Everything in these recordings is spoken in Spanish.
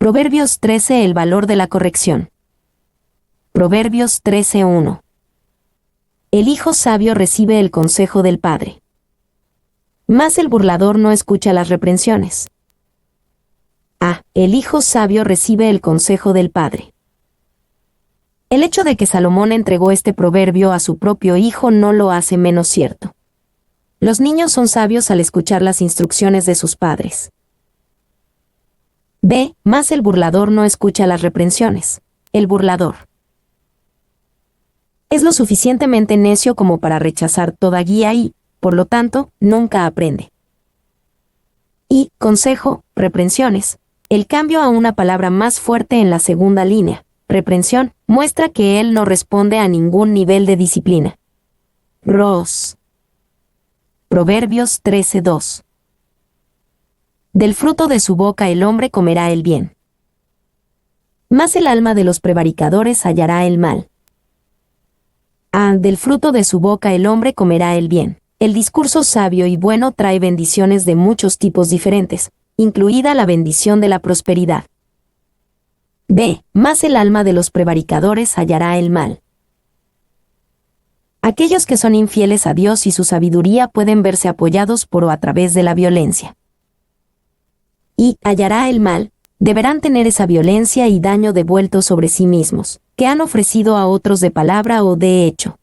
Proverbios 13. El valor de la corrección. Proverbios 13:1. El hijo sabio recibe el consejo del padre, mas el burlador no escucha las reprensiones. El hijo sabio recibe el consejo del padre. El hecho de que Salomón entregó este proverbio a su propio hijo no lo hace menos cierto. Los niños son sabios al escuchar las instrucciones de sus padres. Mas el burlador no escucha las reprensiones. El burlador es lo suficientemente necio como para rechazar toda guía y, por lo tanto, nunca aprende. Y, consejo, reprensiones. El cambio a una palabra más fuerte en la segunda línea, reprensión, muestra que él no responde a ningún nivel de disciplina. Proverbios 13:2. Del fruto de su boca el hombre comerá el bien, mas el alma de los prevaricadores hallará el mal. Del fruto de su boca el hombre comerá el bien. El discurso sabio y bueno trae bendiciones de muchos tipos diferentes, incluida la bendición de la prosperidad. Mas el alma de los prevaricadores hallará el mal. Aquellos que son infieles a Dios y su sabiduría pueden verse apoyados por o a través de la violencia. Y hallará el mal, deberán tener esa violencia y daño devuelto sobre sí mismos, que han ofrecido a otros de palabra o de hecho.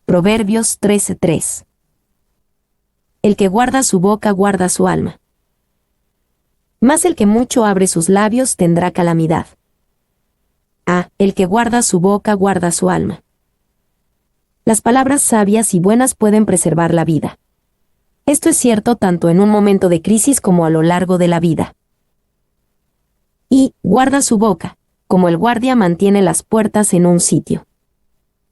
Proverbios 13:3. El que guarda su boca guarda su alma, mas el que mucho abre sus labios tendrá calamidad. El que guarda su boca guarda su alma. Las palabras sabias y buenas pueden preservar la vida. Esto es cierto tanto en un momento de crisis como a lo largo de la vida. Y guarda su boca, como el guardia mantiene las puertas en un sitio.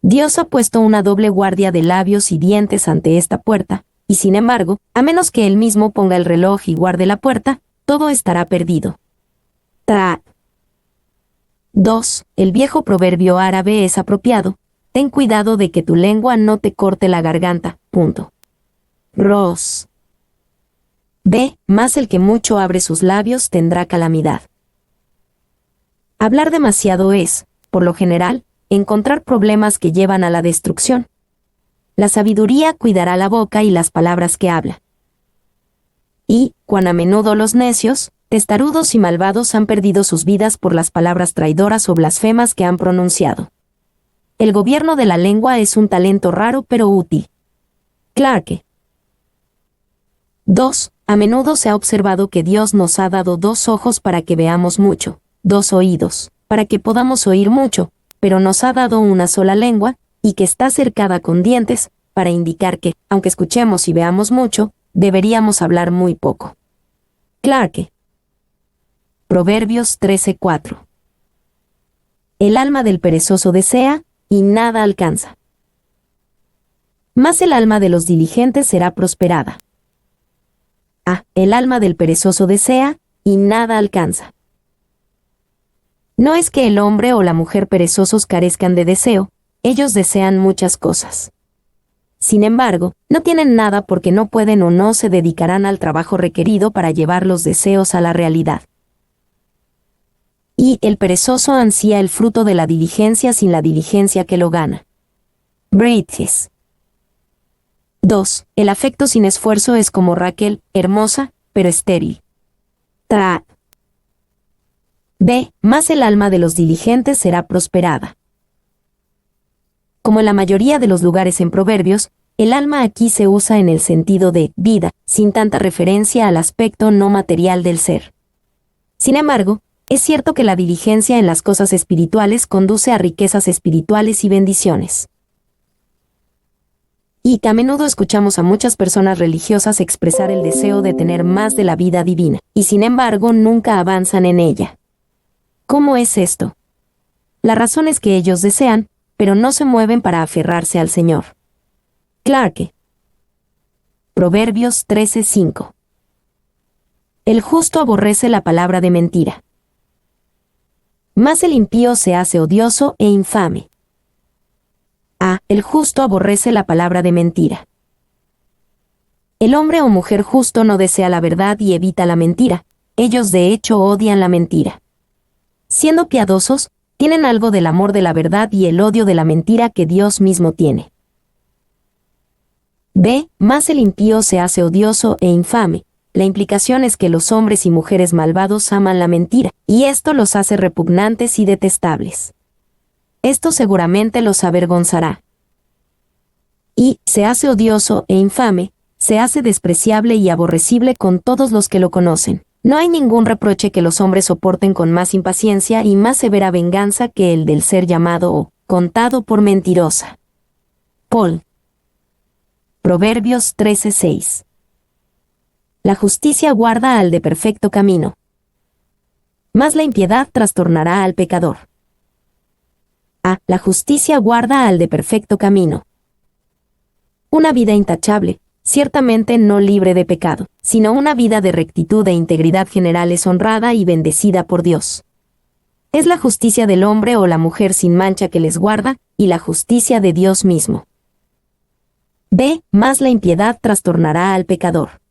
Dios ha puesto una doble guardia de labios y dientes ante esta puerta, y sin embargo, a menos que él mismo ponga el reloj y guarde la puerta, todo estará perdido. 2. El viejo proverbio árabe es apropiado. Ten cuidado de que tu lengua no te corte la garganta. Mas el que mucho abre sus labios tendrá calamidad. Hablar demasiado es, por lo general, encontrar problemas que llevan a la destrucción. La sabiduría cuidará la boca y las palabras que habla. Y, cuán a menudo los necios, testarudos y malvados han perdido sus vidas por las palabras traidoras o blasfemas que han pronunciado. El gobierno de la lengua es un talento raro pero útil. Clarke. 2. A menudo se ha observado que Dios nos ha dado 2 ojos para que veamos mucho, 2 oídos, para que podamos oír mucho, pero nos ha dado una sola lengua, y que está cercada con dientes, para indicar que, aunque escuchemos y veamos mucho, deberíamos hablar muy poco. Clarke. Proverbios 13:4. El alma del perezoso desea, y nada alcanza. Mas el alma de los diligentes será prosperada. El alma del perezoso desea, y nada alcanza. No es que el hombre o la mujer perezosos carezcan de deseo, ellos desean muchas cosas. Sin embargo, no tienen nada porque no pueden o no se dedicarán al trabajo requerido para llevar los deseos a la realidad. Y el perezoso ansía el fruto de la diligencia sin la diligencia que lo gana. British. 2. El afecto sin esfuerzo es como Raquel, hermosa, pero estéril. Mas el alma de los diligentes será prosperada. Como en la mayoría de los lugares en Proverbios, el alma aquí se usa en el sentido de vida, sin tanta referencia al aspecto no material del ser. Sin embargo, es cierto que la diligencia en las cosas espirituales conduce a riquezas espirituales y bendiciones. Y a menudo escuchamos a muchas personas religiosas expresar el deseo de tener más de la vida divina, y sin embargo nunca avanzan en ella. ¿Cómo es esto? La razón es que ellos desean, pero no se mueven para aferrarse al Señor. Clarke. Proverbios 13:5. El justo aborrece la palabra de mentira, mas el impío se hace odioso e infame. El justo aborrece la palabra de mentira. El hombre o mujer justo no desea la verdad y evita la mentira, ellos de hecho odian la mentira. Siendo piadosos, tienen algo del amor de la verdad y el odio de la mentira que Dios mismo tiene. B. Más el impío se hace odioso e infame. La implicación es que los hombres y mujeres malvados aman la mentira, y esto los hace repugnantes y detestables. Esto seguramente los avergonzará. Y se hace odioso e infame, se hace despreciable y aborrecible con todos los que lo conocen. No hay ningún reproche que los hombres soporten con más impaciencia y más severa venganza que el del ser llamado o contado por mentirosa. Paul. Proverbios 13:6. La justicia guarda al de perfecto camino, mas la impiedad trastornará al pecador. A. La justicia guarda al de perfecto camino. Una vida intachable, ciertamente no libre de pecado, sino una vida de rectitud e integridad general es honrada y bendecida por Dios. Es la justicia del hombre o la mujer sin mancha que les guarda, y la justicia de Dios mismo. B. Más la impiedad trastornará al pecador.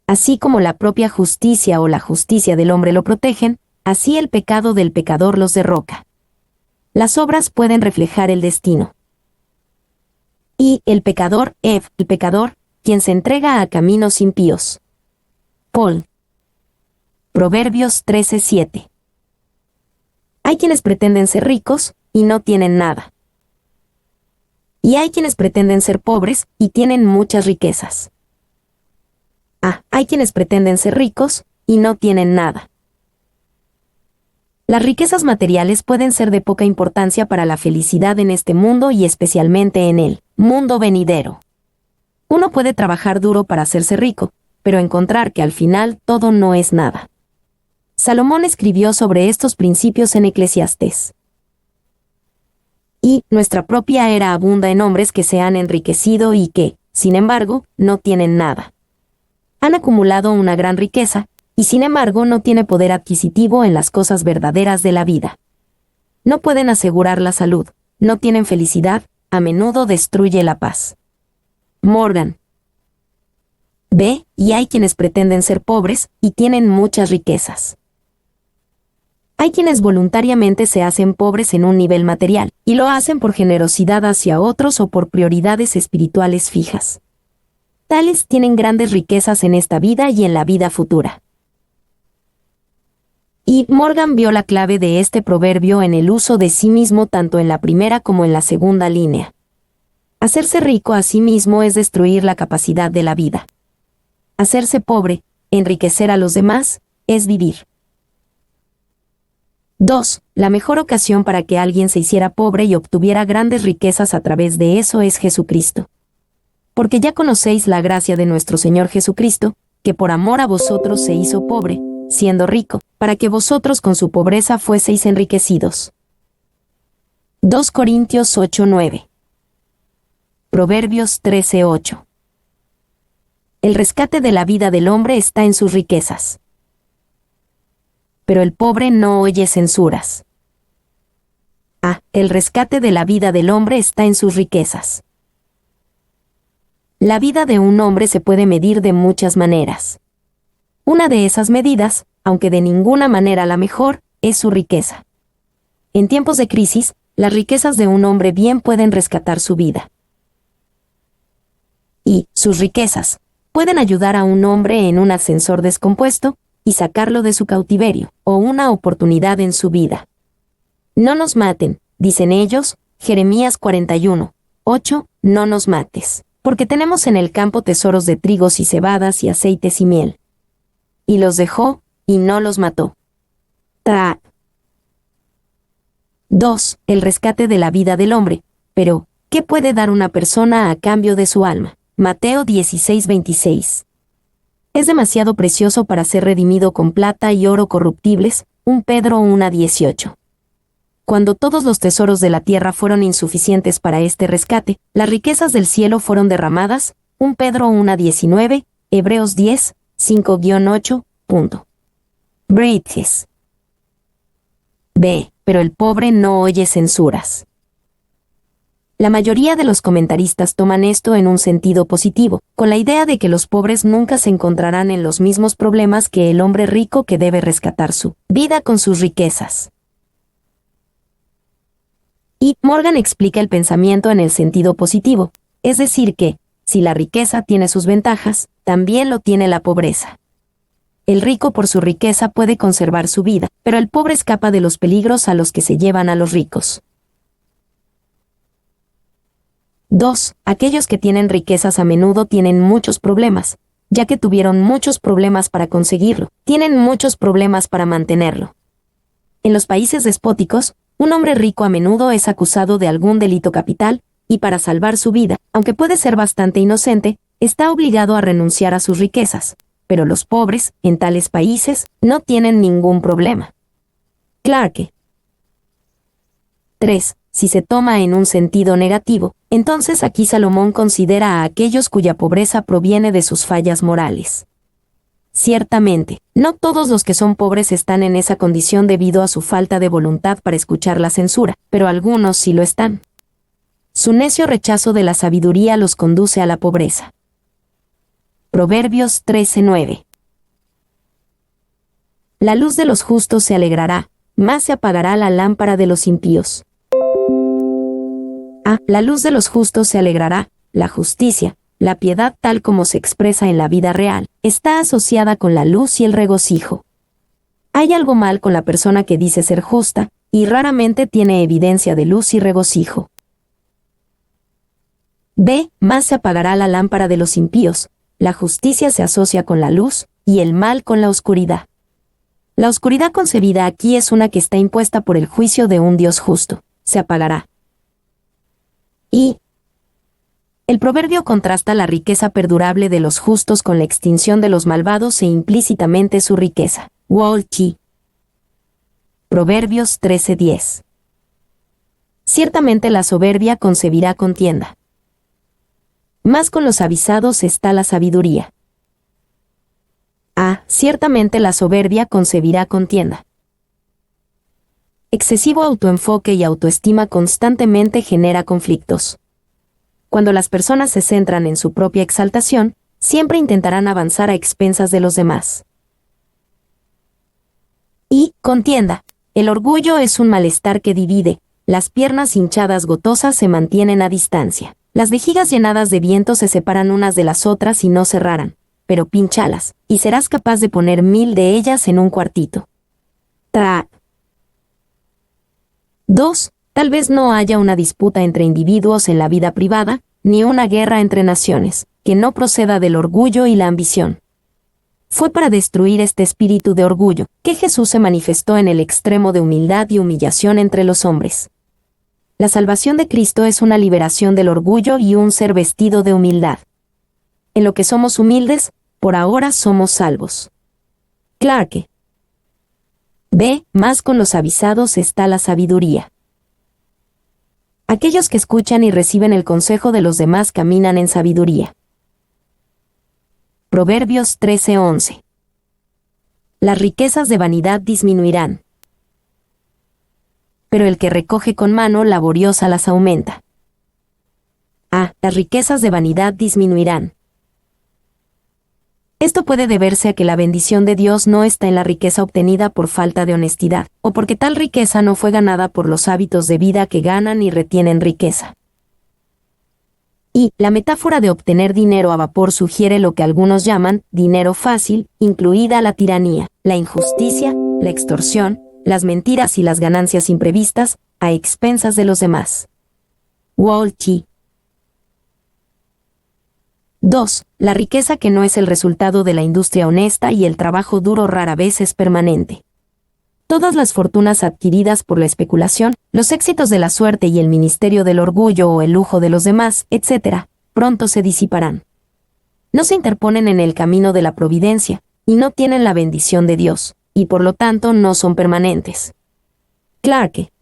Así como la propia justicia o la justicia del hombre lo protegen, así el pecado del pecador los derroca. Las obras pueden reflejar el destino. Y el pecador, el pecador, quien se entrega a caminos impíos. Paul. Proverbios 13:7. Hay quienes pretenden ser ricos y no tienen nada. Y hay quienes pretenden ser pobres y tienen muchas riquezas. Hay quienes pretenden ser ricos y no tienen nada. Las riquezas materiales pueden ser de poca importancia para la felicidad en este mundo y especialmente en el mundo venidero. Uno puede trabajar duro para hacerse rico, pero encontrar que al final todo no es nada. Salomón escribió sobre estos principios en Eclesiastés. Y nuestra propia era abunda en hombres que se han enriquecido y que, sin embargo, no tienen nada. Han acumulado una gran riqueza, y sin embargo no tiene poder adquisitivo en las cosas verdaderas de la vida. No pueden asegurar la salud, no tienen felicidad, a menudo destruye la paz. Morgan. B. Y hay quienes pretenden ser pobres y tienen muchas riquezas. Hay quienes voluntariamente se hacen pobres en un nivel material, y lo hacen por generosidad hacia otros o por prioridades espirituales fijas. Tales tienen grandes riquezas en esta vida y en la vida futura. Y Morgan vio la clave de este proverbio en el uso de sí mismo tanto en la primera como en la segunda línea. Hacerse rico a sí mismo es destruir la capacidad de la vida. Hacerse pobre, enriquecer a los demás, es vivir. 2. La mejor ocasión para que alguien se hiciera pobre y obtuviera grandes riquezas a través de eso es Jesucristo. Porque ya conocéis la gracia de nuestro Señor Jesucristo, que por amor a vosotros se hizo pobre, siendo rico, para que vosotros con su pobreza fueseis enriquecidos. 2 Corintios 8:9. Proverbios 13:8. El rescate de la vida del hombre está en sus riquezas. Pero el pobre no oye censuras. El rescate de la vida del hombre está en sus riquezas. La vida de un hombre se puede medir de muchas maneras. Una de esas medidas, aunque de ninguna manera la mejor, es su riqueza. En tiempos de crisis, las riquezas de un hombre bien pueden rescatar su vida. Y sus riquezas pueden ayudar a un hombre en un ascensor descompuesto y sacarlo de su cautiverio, o una oportunidad en su vida. No nos maten, dicen ellos, Jeremías 41:8, no nos mates, porque tenemos en el campo tesoros de trigos y cebadas y aceites y miel. Y los dejó, y no los mató. 2. El rescate de la vida del hombre. Pero, ¿qué puede dar una persona a cambio de su alma? Mateo 16:26. Es demasiado precioso para ser redimido con plata y oro corruptibles, 1 Pedro 1:18. Cuando todos los tesoros de la tierra fueron insuficientes para este rescate, las riquezas del cielo fueron derramadas, 1 Pedro 1:19, Hebreos 10, 5-8. Breites. B. Pero el pobre no oye censuras. La mayoría de los comentaristas toman esto en un sentido positivo, con la idea de que los pobres nunca se encontrarán en los mismos problemas que el hombre rico que debe rescatar su vida con sus riquezas. Y Morgan explica el pensamiento en el sentido positivo, es decir que, si la riqueza tiene sus ventajas, también lo tiene la pobreza. El rico por su riqueza puede conservar su vida, pero el pobre escapa de los peligros a los que se llevan a los ricos. 2. Aquellos que tienen riquezas a menudo tienen muchos problemas, ya que tuvieron muchos problemas para conseguirlo, tienen muchos problemas para mantenerlo. En los países despóticos, un hombre rico a menudo es acusado de algún delito capital, y para salvar su vida, aunque puede ser bastante inocente, está obligado a renunciar a sus riquezas, pero los pobres, en tales países, no tienen ningún problema. Clarke. 3. Si se toma en un sentido negativo, entonces aquí Salomón considera a aquellos cuya pobreza proviene de sus fallas morales. Ciertamente, no todos los que son pobres están en esa condición debido a su falta de voluntad para escuchar la censura, pero algunos sí lo están. Su necio rechazo de la sabiduría los conduce a la pobreza. Proverbios 13:9. La luz de los justos se alegrará, mas se apagará la lámpara de los impíos. La luz de los justos se alegrará, la justicia, la piedad tal como se expresa en la vida real, está asociada con la luz y el regocijo. Hay algo mal con la persona que dice ser justa, y raramente tiene evidencia de luz y regocijo. Más se apagará la lámpara de los impíos, la justicia se asocia con la luz, y el mal con la oscuridad. La oscuridad concebida aquí es una que está impuesta por el juicio de un Dios justo, se apagará. Y el proverbio contrasta la riqueza perdurable de los justos con la extinción de los malvados e implícitamente su riqueza. Walchi. Proverbios 13:10. Ciertamente la soberbia concebirá contienda. Mas con los avisados está la sabiduría. Ciertamente la soberbia concebirá contienda. Excesivo autoenfoque y autoestima constantemente genera conflictos. Cuando las personas se centran en su propia exaltación, siempre intentarán avanzar a expensas de los demás. Y, contienda. El orgullo es un malestar que divide, las piernas hinchadas gotosas se mantienen a distancia. Las vejigas llenadas de viento se separan unas de las otras y no cerrarán, pero pínchalas, y serás capaz de poner 1000 de ellas en un cuartito. 2. Tal vez no haya una disputa entre individuos en la vida privada, ni una guerra entre naciones, que no proceda del orgullo y la ambición. Fue para destruir este espíritu de orgullo que Jesús se manifestó en el extremo de humildad y humillación entre los hombres. La salvación de Cristo es una liberación del orgullo y un ser vestido de humildad. En lo que somos humildes, por ahora somos salvos. Clarke. Más con los avisados está la sabiduría. Aquellos que escuchan y reciben el consejo de los demás caminan en sabiduría. Proverbios 13:11. Las riquezas de vanidad disminuirán, pero el que recoge con mano laboriosa las aumenta. Las riquezas de vanidad disminuirán. Esto puede deberse a que la bendición de Dios no está en la riqueza obtenida por falta de honestidad, o porque tal riqueza no fue ganada por los hábitos de vida que ganan y retienen riqueza. Y la metáfora de obtener dinero a vapor sugiere lo que algunos llaman dinero fácil, incluida la tiranía, la injusticia, la extorsión, las mentiras y las ganancias imprevistas, a expensas de los demás. Walchi. 2. La riqueza que no es el resultado de la industria honesta y el trabajo duro rara vez es permanente. Todas las fortunas adquiridas por la especulación, los éxitos de la suerte y el ministerio del orgullo o el lujo de los demás, etc., pronto se disiparán. No se interponen en el camino de la providencia, y no tienen la bendición de Dios, y por lo tanto no son permanentes. Clarke.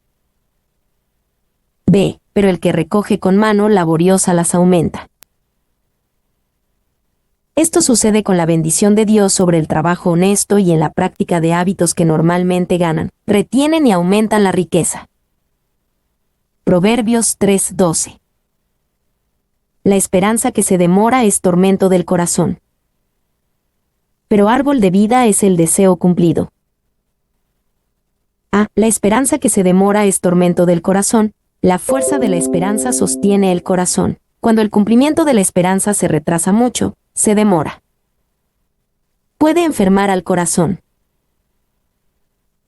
Pero el que recoge con mano laboriosa las aumenta. Esto sucede con la bendición de Dios sobre el trabajo honesto y en la práctica de hábitos que normalmente ganan, retienen y aumentan la riqueza. Proverbios 3:12. La esperanza que se demora es tormento del corazón. Pero árbol de vida es el deseo cumplido. A. La esperanza que se demora es tormento del corazón. La fuerza de la esperanza sostiene el corazón. Cuando el cumplimiento de la esperanza se retrasa mucho, se demora. Puede enfermar al corazón.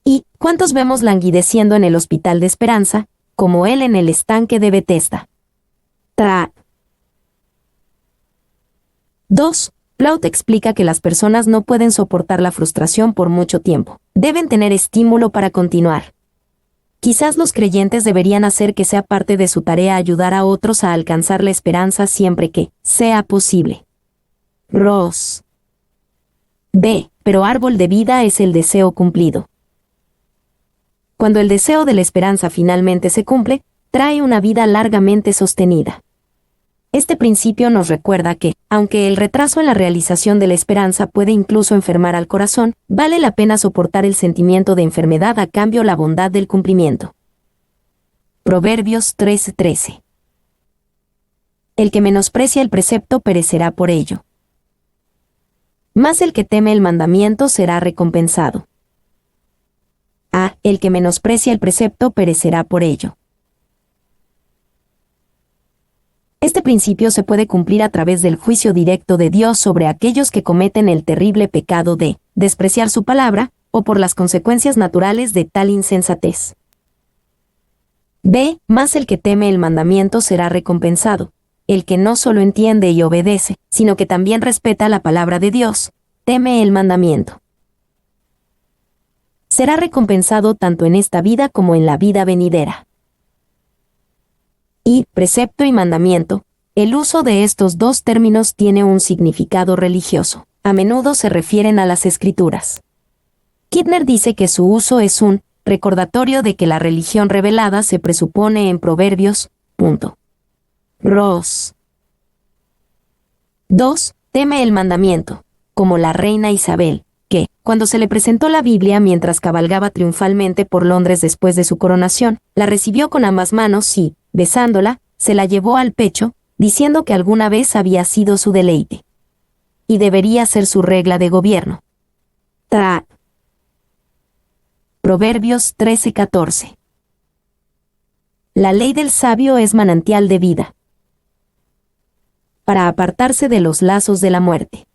¿Y cuántos vemos languideciendo en el hospital de esperanza, como él en el estanque de Betesda? 2. Plaut explica que las personas no pueden soportar la frustración por mucho tiempo. Deben tener estímulo para continuar. Quizás los creyentes deberían hacer que sea parte de su tarea ayudar a otros a alcanzar la esperanza siempre que sea posible. Ross. B. Pero árbol de vida es el deseo cumplido. Cuando el deseo de la esperanza finalmente se cumple, trae una vida largamente sostenida. Este principio nos recuerda que, aunque el retraso en la realización de la esperanza puede incluso enfermar al corazón, vale la pena soportar el sentimiento de enfermedad a cambio la bondad del cumplimiento. Proverbios 13:13. El que menosprecia el precepto perecerá por ello. Mas el que teme el mandamiento será recompensado. A. El que menosprecia el precepto perecerá por ello. Este principio se puede cumplir a través del juicio directo de Dios sobre aquellos que cometen el terrible pecado de despreciar su palabra, o por las consecuencias naturales de tal insensatez. B. Mas el que teme el mandamiento será recompensado. El que no solo entiende y obedece, sino que también respeta la palabra de Dios, teme el mandamiento. Será recompensado tanto en esta vida como en la vida venidera. Y precepto y mandamiento, el uso de estos dos términos tiene un significado religioso. A menudo se refieren a las Escrituras. Kidner dice que su uso es un recordatorio de que la religión revelada se presupone en Proverbios. Ross. 2. Teme el mandamiento, como la reina Isabel, que, cuando se le presentó la Biblia mientras cabalgaba triunfalmente por Londres después de su coronación, la recibió con ambas manos y, besándola, se la llevó al pecho, diciendo que alguna vez había sido su deleite. Y debería ser su regla de gobierno. Proverbios 13:14. La ley del sabio es manantial de vida, para apartarse de los lazos de la muerte.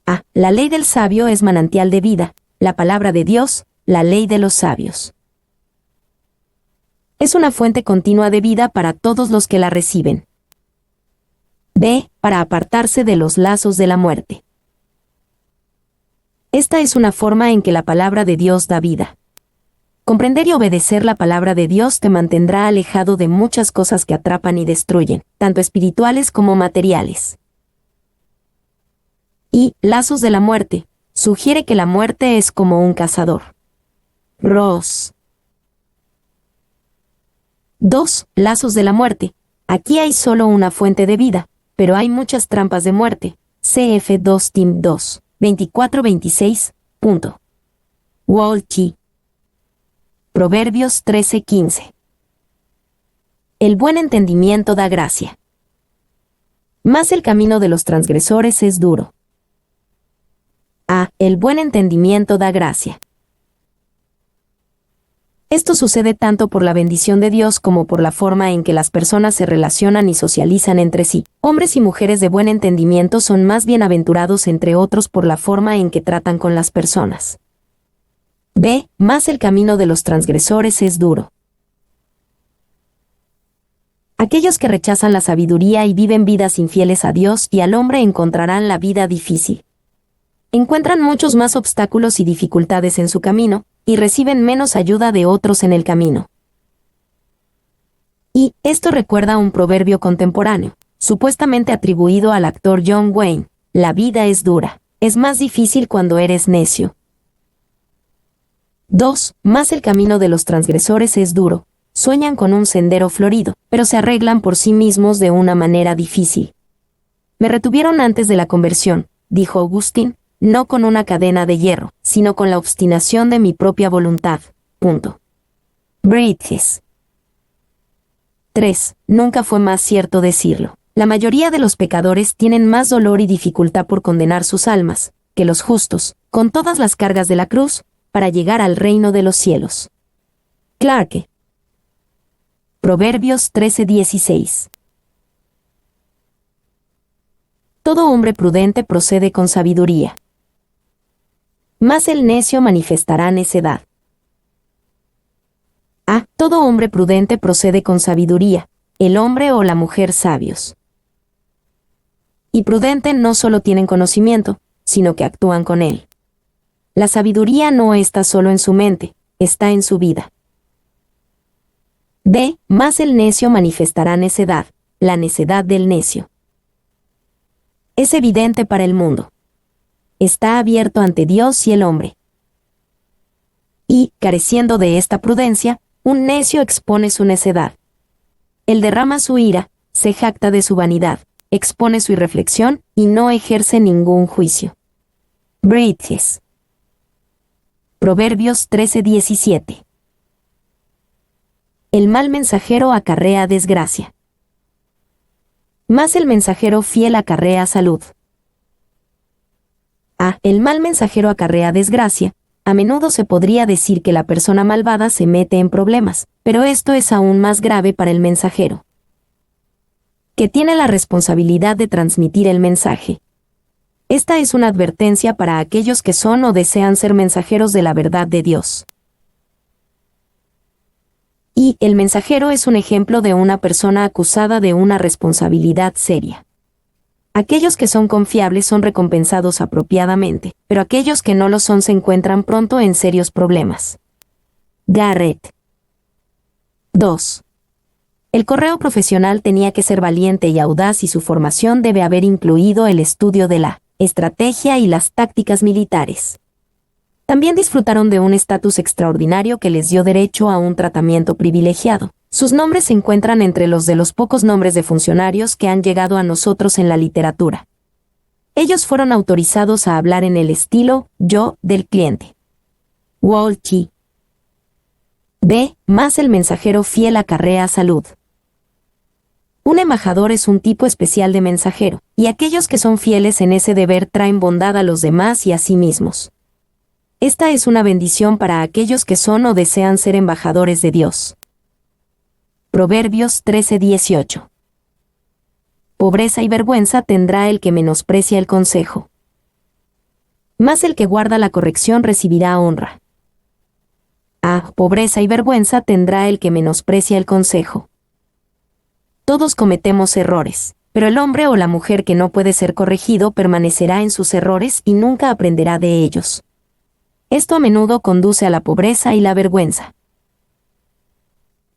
A. La ley del sabio es manantial de vida, la palabra de Dios, la ley de los sabios. Es una fuente continua de vida para todos los que la reciben. B. Para apartarse de los lazos de la muerte. Esta es una forma en que la palabra de Dios da vida. Comprender y obedecer la palabra de Dios te mantendrá alejado de muchas cosas que atrapan y destruyen, tanto espirituales como materiales. Y lazos de la muerte, sugiere que la muerte es como un cazador. Ross. 2. Lazos de la muerte. Aquí hay solo una fuente de vida, pero hay muchas trampas de muerte. CF2 Tim 2, 24-26. Walchi. Proverbios 13:15. El buen entendimiento da gracia. Mas el camino de los transgresores es duro. A. El buen entendimiento da gracia. Esto sucede tanto por la bendición de Dios como por la forma en que las personas se relacionan y socializan entre sí. Hombres y mujeres de buen entendimiento son más bienaventurados entre otros por la forma en que tratan con las personas. B. Mas el camino de los transgresores es duro. Aquellos que rechazan la sabiduría y viven vidas infieles a Dios y al hombre encontrarán la vida difícil. Encuentran muchos más obstáculos y dificultades en su camino, y reciben menos ayuda de otros en el camino. Y esto recuerda un proverbio contemporáneo, supuestamente atribuido al actor John Wayne: la vida es dura, es más difícil cuando eres necio. 2. Mas el camino de los transgresores es duro, sueñan con un sendero florido, pero se arreglan por sí mismos de una manera difícil. Me retuvieron antes de la conversión, dijo Augustine, no con una cadena de hierro, sino con la obstinación de mi propia voluntad. Bridges. 3. Nunca fue más cierto decirlo. La mayoría de los pecadores tienen más dolor y dificultad por condenar sus almas que los justos, con todas las cargas de la cruz, para llegar al reino de los cielos. Clarke. Proverbios 13:16. Todo hombre prudente procede con sabiduría, mas el necio manifestará necedad. Todo hombre prudente procede con sabiduría, el hombre o la mujer sabios. Y prudente no solo tienen conocimiento, sino que actúan con él. La sabiduría no está solo en su mente, está en su vida. Mas el necio manifestará necedad, la necedad del necio. Es evidente para el mundo. Está abierto ante Dios y el hombre. Y, careciendo de esta prudencia, un necio expone su necedad. Él derrama su ira, se jacta de su vanidad, expone su irreflexión y no ejerce ningún juicio. Bridges. Proverbios 13:17. El mal mensajero acarrea desgracia, mas el mensajero fiel acarrea salud. El mal mensajero acarrea desgracia. A menudo se podría decir que la persona malvada se mete en problemas, pero esto es aún más grave para el mensajero, que tiene la responsabilidad de transmitir el mensaje. Esta es una advertencia para aquellos que son o desean ser mensajeros de la verdad de Dios. Y el mensajero es un ejemplo de una persona acusada de una responsabilidad seria. Aquellos que son confiables son recompensados apropiadamente, pero aquellos que no lo son se encuentran pronto en serios problemas. Garrett. 2. El correo profesional tenía que ser valiente y audaz y su formación debe haber incluido el estudio de la estrategia y las tácticas militares. También disfrutaron de un estatus extraordinario que les dio derecho a un tratamiento privilegiado. Sus nombres se encuentran entre los de los pocos nombres de funcionarios que han llegado a nosotros en la literatura. Ellos fueron autorizados a hablar en el estilo yo del cliente. Walkie. Mas el mensajero fiel acarrea salud. Un embajador es un tipo especial de mensajero, y aquellos que son fieles en ese deber traen bondad a los demás y a sí mismos. Esta es una bendición para aquellos que son o desean ser embajadores de Dios. Proverbios 13:18. Pobreza y vergüenza tendrá el que menosprecia el consejo, mas el que guarda la corrección recibirá honra. Pobreza y vergüenza tendrá el que menosprecia el consejo. Todos cometemos errores, pero el hombre o la mujer que no puede ser corregido permanecerá en sus errores y nunca aprenderá de ellos. Esto a menudo conduce a la pobreza y la vergüenza.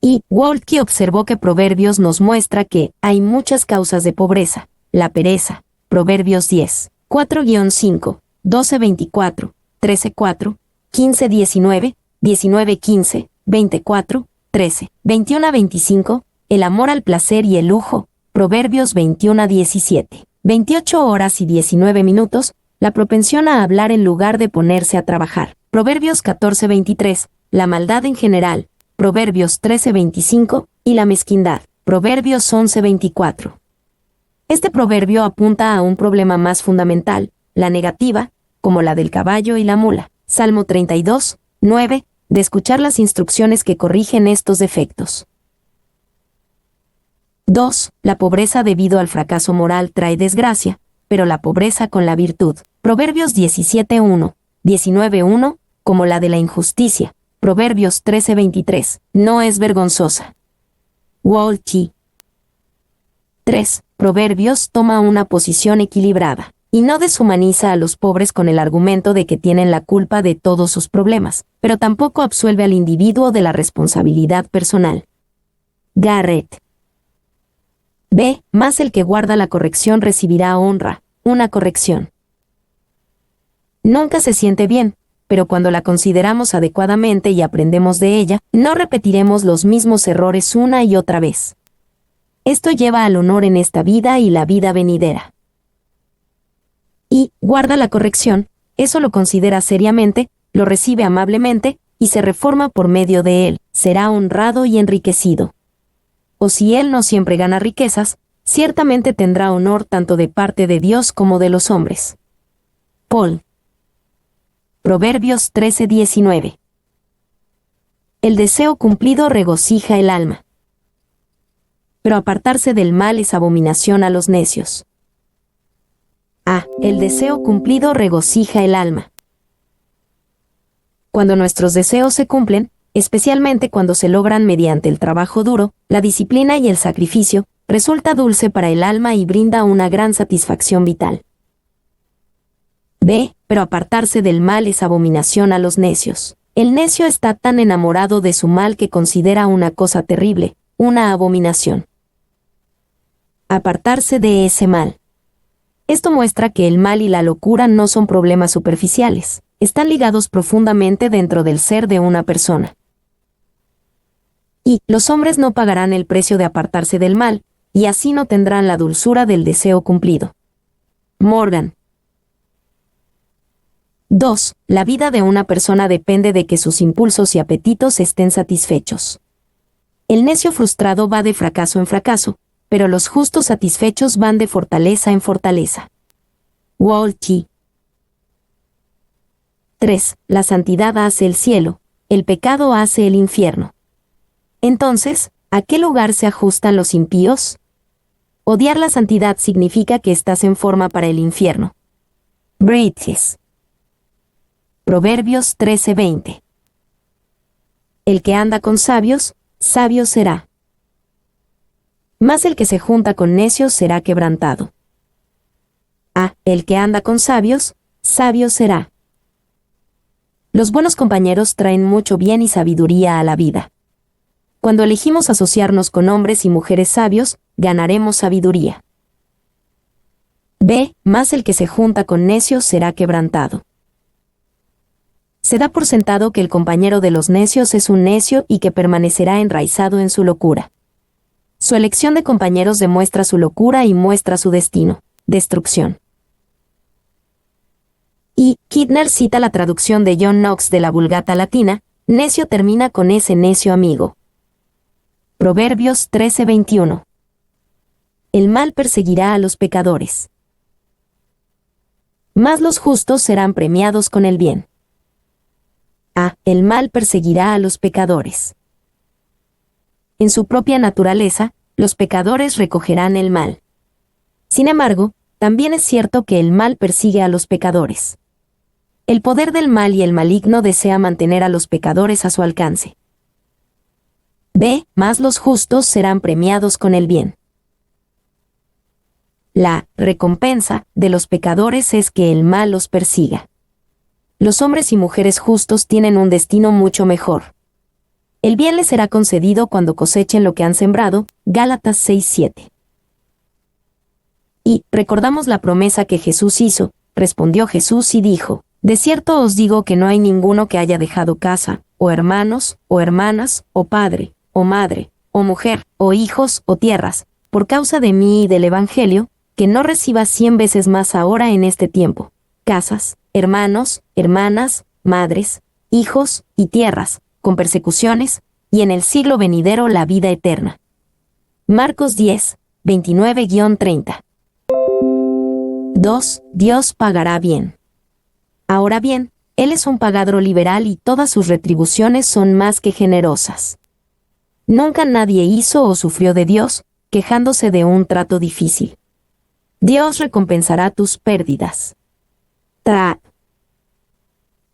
Y Walkie observó que Proverbios nos muestra que hay muchas causas de pobreza. La pereza, Proverbios 10, 4-5, 12-24, 13-4, 15-19, 19-15, 24, 13, 21-25, el amor al placer y el lujo, Proverbios 21-17, 28 horas y 19 minutos, la propensión a hablar en lugar de ponerse a trabajar, Proverbios 14-23, la maldad en general, Proverbios 13:25, y la mezquindad, Proverbios 11:24. Este proverbio apunta a un problema más fundamental, la negativa, como la del caballo y la mula, Salmo 32:9, de escuchar las instrucciones que corrigen estos defectos. 2. La pobreza debido al fracaso moral trae desgracia, pero la pobreza con la virtud, Proverbios 17:1, 19:1, como la de la injusticia, Proverbios 13:23, no es vergonzosa. Walkie. 3. Proverbios toma una posición equilibrada, y no deshumaniza a los pobres con el argumento de que tienen la culpa de todos sus problemas, pero tampoco absuelve al individuo de la responsabilidad personal. Garrett. Mas el que guarda la corrección recibirá honra, una corrección. Nunca se siente bien, pero cuando la consideramos adecuadamente y aprendemos de ella, no repetiremos los mismos errores una y otra vez. Esto lleva al honor en esta vida y la vida venidera. Y guarda la corrección, eso lo considera seriamente, lo recibe amablemente, y se reforma por medio de él, será honrado y enriquecido. o si él no siempre gana riquezas, ciertamente tendrá honor tanto de parte de Dios como de los hombres. Paul. Proverbios 13:19. El deseo cumplido regocija el alma, pero apartarse del mal es abominación a los necios. El deseo cumplido regocija el alma. Cuando nuestros deseos se cumplen, especialmente cuando se logran mediante el trabajo duro, la disciplina y el sacrificio, resulta dulce para el alma y brinda una gran satisfacción vital. B. Pero apartarse del mal es abominación a los necios. El necio está tan enamorado de su mal que considera una cosa terrible, una abominación. Apartarse de ese mal. Esto muestra que el mal y la locura no son problemas superficiales, están ligados profundamente dentro del ser de una persona. Y los hombres no pagarán el precio de apartarse del mal, y así no tendrán la dulzura del deseo cumplido. Morgan. 2. La vida de una persona depende de que sus impulsos y apetitos estén satisfechos. El necio frustrado va de fracaso en fracaso, pero los justos satisfechos van de fortaleza en fortaleza. Walchi. 3. La santidad hace el cielo, el pecado hace el infierno. Entonces, ¿a qué lugar se ajustan los impíos? Odiar la santidad significa que estás en forma para el infierno. Bridges. Proverbios 13:20. El que anda con sabios, sabio será. Mas el que se junta con necios será quebrantado. El que anda con sabios, sabio será. Los buenos compañeros traen mucho bien y sabiduría a la vida. Cuando elegimos asociarnos con hombres y mujeres sabios, ganaremos sabiduría. B. Mas el que se junta con necios será quebrantado. Se da por sentado que el compañero de los necios es un necio y que permanecerá enraizado en su locura. Su elección de compañeros demuestra su locura y muestra su destino, destrucción. Y Kidner cita la traducción de John Knox de la Vulgata Latina: necio termina con ese necio amigo. Proverbios 13:21. El mal perseguirá a los pecadores, mas los justos serán premiados con el bien. El mal perseguirá a los pecadores. En su propia naturaleza, los pecadores recogerán el mal. Sin embargo, también es cierto que el mal persigue a los pecadores. El poder del mal y el maligno desea mantener a los pecadores a su alcance. B. Mas los justos serán premiados con el bien. La recompensa de los pecadores es que el mal los persiga. Los hombres y mujeres justos tienen un destino mucho mejor. El bien les será concedido cuando cosechen lo que han sembrado, Gálatas 6:7. Y recordamos la promesa que Jesús hizo. Respondió Jesús y dijo: de cierto os digo que no hay ninguno que haya dejado casa, o hermanos, o hermanas, o padre, o madre, o mujer, o hijos, o tierras, por causa de mí y del Evangelio, que no reciba 100 veces más ahora en este tiempo, casas, hermanos, hermanas, madres, hijos y tierras, con persecuciones, y en el siglo venidero la vida eterna. Marcos 10, 29-30. 2. Dios pagará bien. Ahora bien, Él es un pagador liberal y todas sus retribuciones son más que generosas. Nunca nadie hizo o sufrió de Dios, quejándose de un trato difícil. Dios recompensará tus pérdidas.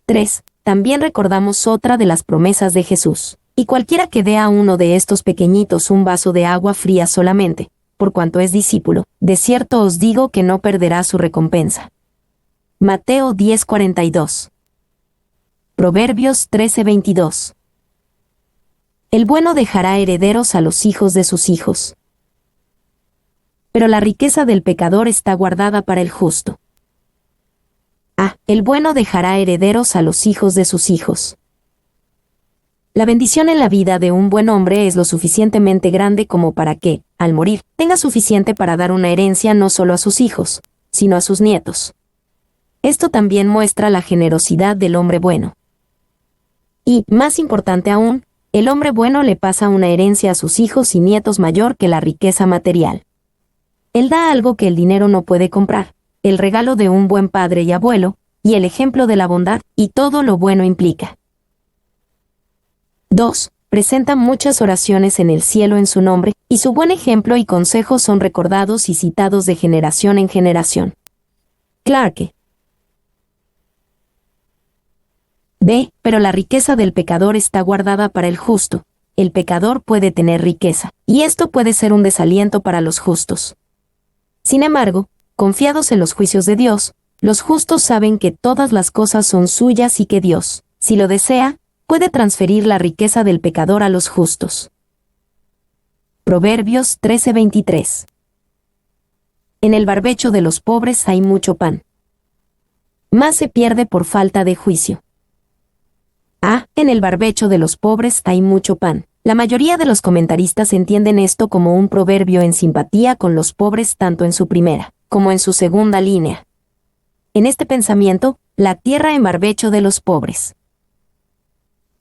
3. También recordamos otra de las promesas de Jesús. Y cualquiera que dé a uno de estos pequeñitos un vaso de agua fría solamente, por cuanto es discípulo, de cierto os digo que no perderá su recompensa. Mateo 10:42. Proverbios 13:22. El bueno dejará herederos a los hijos de sus hijos. Pero la riqueza del pecador está guardada para el justo. El bueno dejará herederos a los hijos de sus hijos. La bendición en la vida de un buen hombre es lo suficientemente grande como para que, al morir, tenga suficiente para dar una herencia no solo a sus hijos, sino a sus nietos. Esto también muestra la generosidad del hombre bueno. Y, más importante aún, El hombre bueno le pasa una herencia a sus hijos y nietos mayor que la riqueza material. Él da algo que el dinero no puede comprar, el regalo de un buen padre y abuelo, y el ejemplo de la bondad, y todo lo bueno implica. 2. Presenta muchas oraciones en el cielo en su nombre, y su buen ejemplo y consejos son recordados y citados de generación en generación. Clarke. B. Pero la riqueza del pecador está guardada para el justo. El pecador puede tener riqueza, y esto puede ser un desaliento para los justos. Sin embargo, confiados en los juicios de Dios, los justos saben que todas las cosas son suyas y que Dios, si lo desea, puede transferir la riqueza del pecador a los justos. Proverbios 13:23. En el barbecho de los pobres hay mucho pan, mas se pierde por falta de juicio. En el barbecho de los pobres hay mucho pan. La mayoría de los comentaristas entienden esto como un proverbio en simpatía con los pobres tanto en su primera como en su segunda línea. En este pensamiento, la tierra en barbecho de los pobres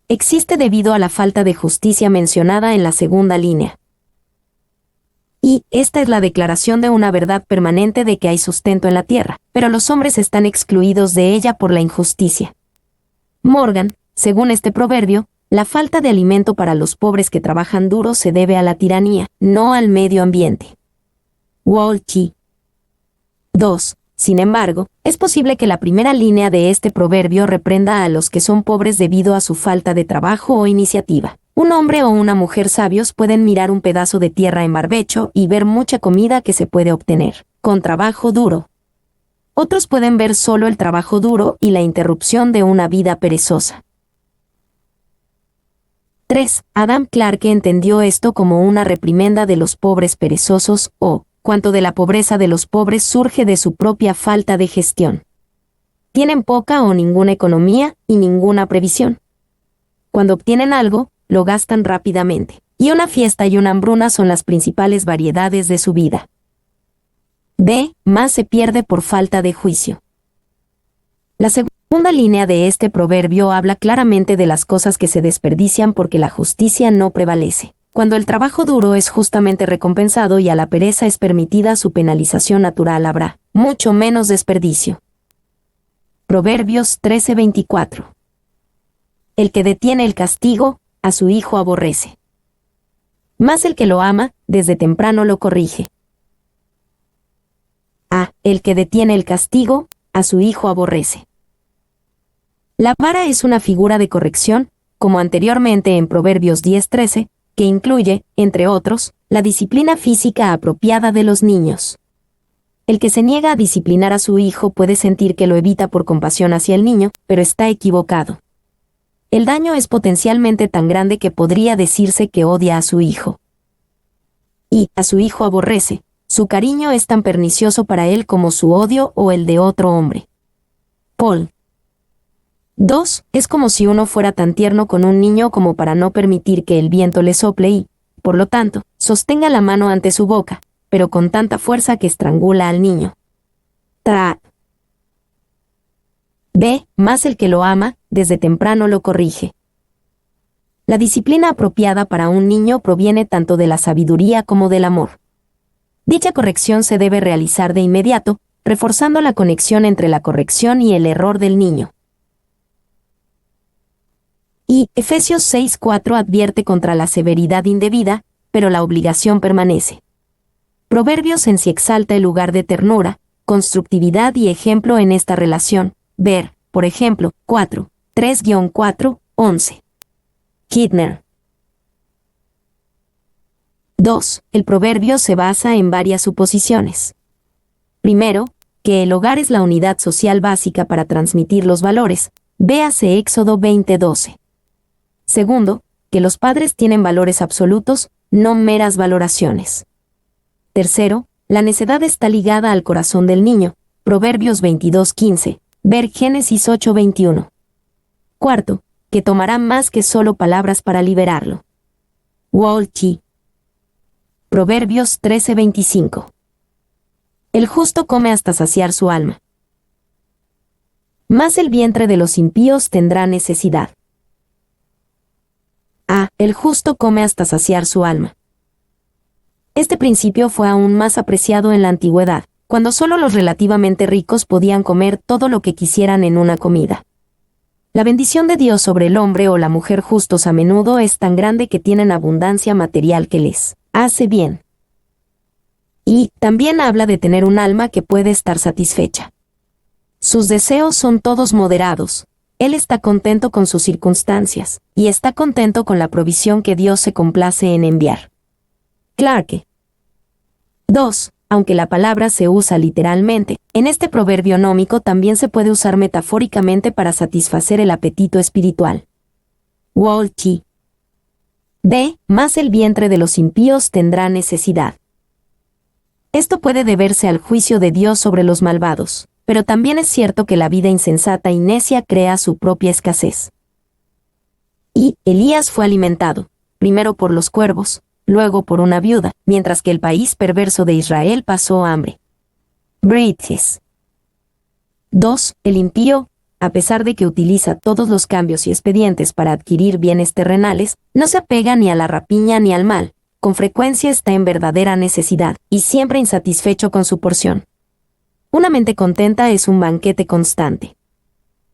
existe debido a la falta de justicia mencionada en la segunda línea. Y esta es la declaración de una verdad permanente de que hay sustento en la tierra, pero los hombres están excluidos de ella por la injusticia. Morgan, según este proverbio, la falta de alimento para los pobres que trabajan duro se debe a la tiranía, no al medio ambiente. Walchi. 2. Sin embargo, es posible que la primera línea de este proverbio reprenda a los que son pobres debido a su falta de trabajo o iniciativa. Un hombre o una mujer sabios pueden mirar un pedazo de tierra en barbecho y ver mucha comida que se puede obtener, con trabajo duro. Otros pueden ver solo el trabajo duro y la interrupción de una vida perezosa. 3. Adam Clarke entendió esto como una reprimenda de los pobres perezosos o, cuanto de la pobreza de los pobres surge de su propia falta de gestión. Tienen poca o ninguna economía y ninguna previsión. Cuando obtienen algo, lo gastan rápidamente, y una fiesta y una hambruna son las principales variedades de su vida. B. Más se pierde por falta de juicio. La segunda línea de este proverbio habla claramente de las cosas que se desperdician porque la justicia no prevalece. Cuando el trabajo duro es justamente recompensado y a la pereza es permitida su penalización natural, habrá mucho menos desperdicio. Proverbios 13:24. El que detiene el castigo, a su hijo aborrece. Mas el que lo ama, desde temprano lo corrige. El que detiene el castigo, a su hijo aborrece. La vara es una figura de corrección, como anteriormente en Proverbios 10:13, que incluye, entre otros, la disciplina física apropiada de los niños. El que se niega a disciplinar a su hijo puede sentir que lo evita por compasión hacia el niño, pero está equivocado. El daño es potencialmente tan grande que podría decirse que odia a su hijo. Y a su hijo aborrece. Su cariño es tan pernicioso para él como su odio o el de otro hombre. Paul. 2. Es como si uno fuera tan tierno con un niño como para no permitir que el viento le sople y, por lo tanto, sostenga la mano ante su boca, pero con tanta fuerza que estrangula al niño. B. Más el que lo ama, desde temprano lo corrige. La disciplina apropiada para un niño proviene tanto de la sabiduría como del amor. Dicha corrección se debe realizar de inmediato, reforzando la conexión entre la corrección y el error del niño. Y Efesios 6:4 advierte contra la severidad indebida, pero la obligación permanece. Proverbios en sí exalta el lugar de ternura, constructividad y ejemplo en esta relación. Ver, por ejemplo, 3-4, 11. Kidner. 2. El proverbio se basa en varias suposiciones. Primero, que el hogar es la unidad social básica para transmitir los valores. Véase Éxodo 20:12. Segundo, que los padres tienen valores absolutos, no meras valoraciones. Tercero, la necedad está ligada al corazón del niño. Proverbios 22:15. Ver Génesis 8:21. Cuarto, que tomará más que solo palabras para liberarlo. Walchi. Proverbios 13:25. El justo come hasta saciar su alma. Mas el vientre de los impíos tendrá necesidad. el justo come hasta saciar su alma. Este principio fue aún más apreciado en la antigüedad, cuando solo los relativamente ricos podían comer todo lo que quisieran en una comida. La bendición de Dios sobre el hombre o la mujer justos a menudo es tan grande que tienen abundancia material que les hace bien. Y también habla de tener un alma que puede estar satisfecha. Sus deseos son todos moderados. Él está contento con sus circunstancias, y está contento con la provisión que Dios se complace en enviar. Clarke. 2. Aunque la palabra se usa literalmente, en este proverbio nómico también se puede usar metafóricamente para satisfacer el apetito espiritual. Walchi. B. Más el vientre de los impíos tendrá necesidad. Esto puede deberse al juicio de Dios sobre los malvados, pero también es cierto que la vida insensata y necia crea su propia escasez. Y Elías fue alimentado, primero por los cuervos, luego por una viuda, mientras que el país perverso de Israel pasó hambre. Bridges. 2. El impío, a pesar de que utiliza todos los cambios y expedientes para adquirir bienes terrenales, no se apega ni a la rapiña ni al mal, con frecuencia está en verdadera necesidad, y siempre insatisfecho con su porción. Una mente contenta es un banquete constante.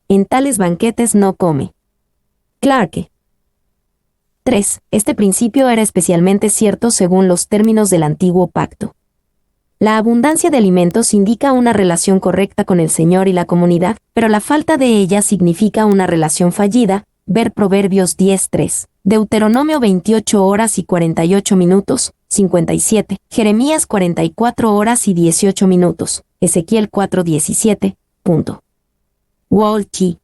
En tales banquetes no come. Clarke. 3. Este principio era especialmente cierto según los términos del antiguo pacto. La abundancia de alimentos indica una relación correcta con el Señor y la comunidad, pero la falta de ella significa una relación fallida. Ver Proverbios 10:3, Deuteronomio 28 horas y 48 minutos, 57, Jeremías 44 horas y 18 minutos, Ezequiel 4:17. Walchi.